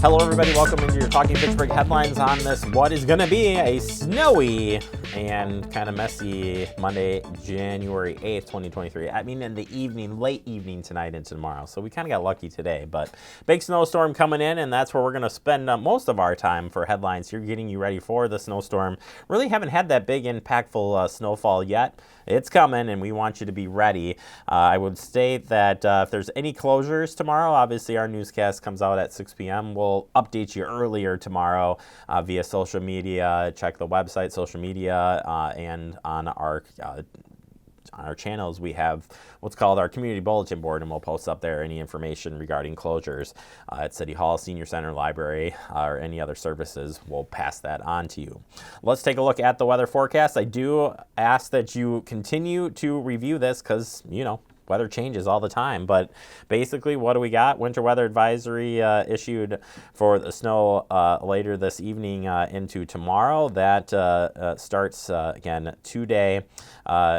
Hello, everybody. Welcome into your Talking Fitchburg headlines on this, what is going to be a snowy and kind of messy Monday, January 8th, 2023. I mean, in the evening, late evening tonight into tomorrow. So we kind of got lucky today, but big snowstorm coming in, and that's where we're going to spend most of our time for headlines here, getting you ready for the snowstorm. Really haven't had that big, impactful snowfall yet. It's coming, and we want you to be ready. I would state that if there's any closures tomorrow, obviously our newscast comes out at 6 p.m. We'll update you earlier tomorrow via social media. Check the website, social media, and on our channels, we have what's called our community bulletin board, and we'll post up there any information regarding closures at City Hall, Senior Center, Library, or any other services. We'll pass that on to you. Let's take a look at the weather forecast. I do ask that you continue to review this because, weather changes all the time, but basically what do we got? Winter weather advisory issued for the snow later this evening into tomorrow. That starts again today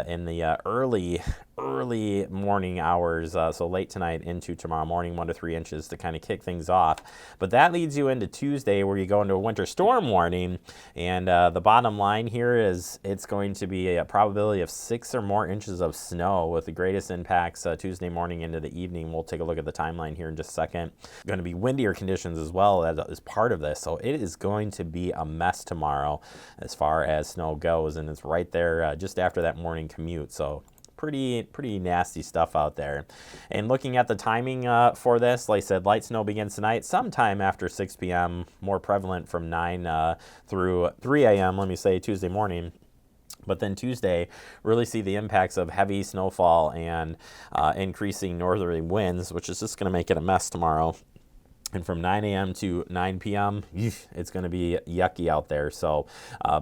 in the early morning hours, so late tonight into tomorrow morning, 1 to 3 inches to kind of kick things off. But that leads you into Tuesday, where you go into a winter storm warning, and the bottom line here is it's going to be a probability of 6 or more inches of snow, with the greatest impacts Tuesday morning into the evening. We'll take a look at the timeline here in just a second. Going to be windier conditions as well as part of this, so it is going to be a mess tomorrow as far as snow goes, and it's right there just after that morning commute. So pretty nasty stuff out there. And looking at the timing for this, like I said, light snow begins tonight sometime after 6 p.m., more prevalent from 9 through 3 a.m., let me say, Tuesday morning. But then Tuesday, really see the impacts of heavy snowfall and increasing northerly winds, which is just going to make it a mess tomorrow. And from 9 a.m. to 9 p.m., it's going to be yucky out there. So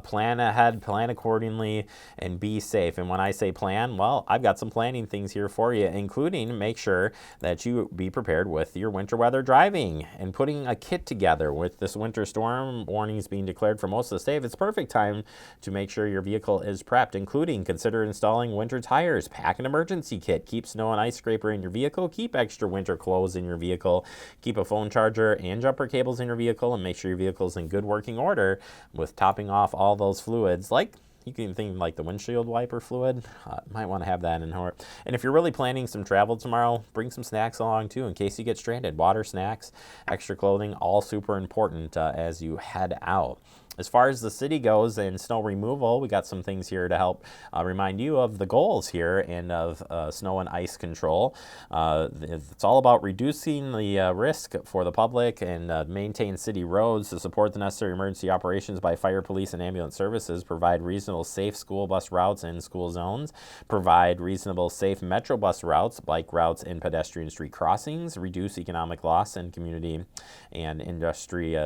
plan ahead, plan accordingly, and be safe. And when I say plan, well, I've got some planning things here for you, including make sure that you be prepared with your winter weather driving and putting a kit together. With this winter storm warnings being declared for most of the state, it's perfect time to make sure your vehicle is prepped, including consider installing winter tires, pack an emergency kit, keep snow and ice scraper in your vehicle, keep extra winter clothes in your vehicle, keep a phone charger and jumper cables in your vehicle, and make sure your vehicle is in good working order with topping off all those fluids. Like, you can think like the windshield wiper fluid. Might want to have that in order. And if you're really planning some travel tomorrow, bring some snacks along too in case you get stranded. Water, snacks, extra clothing, all super important as you head out. As far as the city goes and snow removal, we got some things here to help remind you of the goals here and of snow and ice control. It's all about reducing the risk for the public and maintain city roads to support the necessary emergency operations by fire, police, and ambulance services, provide reasonable, safe school bus routes in school zones, provide reasonable, safe metro bus routes, bike routes, and pedestrian street crossings, reduce economic loss in community and industry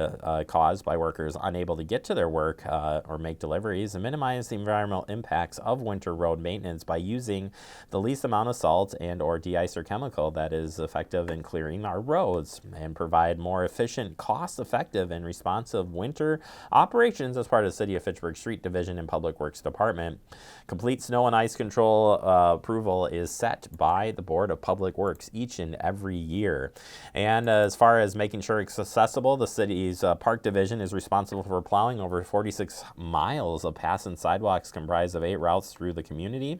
caused by workers unable to get to their work or make deliveries, and minimize the environmental impacts of winter road maintenance by using the least amount of salt and or de-icer chemical that is effective in clearing our roads, and provide more efficient, cost-effective, and responsive winter operations as part of the City of Fitchburg Street Division and Public Works Department. Complete snow and ice control approval is set by the Board of Public Works each and every year. And as far as making sure it's accessible, the city's Park Division is responsible for plowing over 46 miles of paths and sidewalks comprised of 8 routes through the community.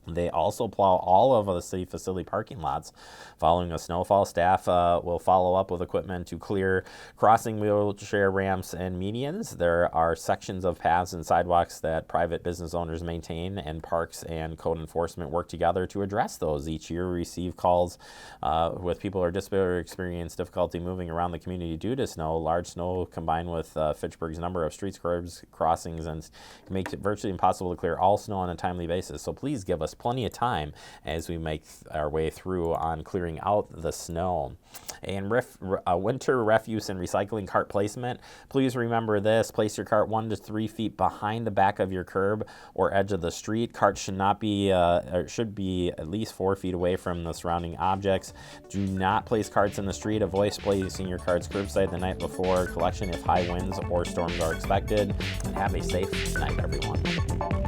They also plow all of the city facility parking lots. Following a snowfall, staff will follow up with equipment to clear crossing wheelchair ramps and medians. There are sections of paths and sidewalks that private business owners maintain, and parks and code enforcement work together to address those. Each year we receive calls with people who are disability or experience difficulty moving around the community due to snow. Large snow combined with Fitchburg's number of streets, curbs, crossings, and makes it virtually impossible to clear all snow on a timely basis. So please give us plenty of time as we make our way through on clearing out the snow. And winter refuse and recycling cart placement. Please remember this: place your cart 1 to 3 feet behind the back of your curb or edge of the street. Carts should not be, or should be at least 4 feet away from the surrounding objects. Do not place carts in the street. Avoid placing your carts curbside the night before collection if high winds or storms are expected. And have a safe night, everyone.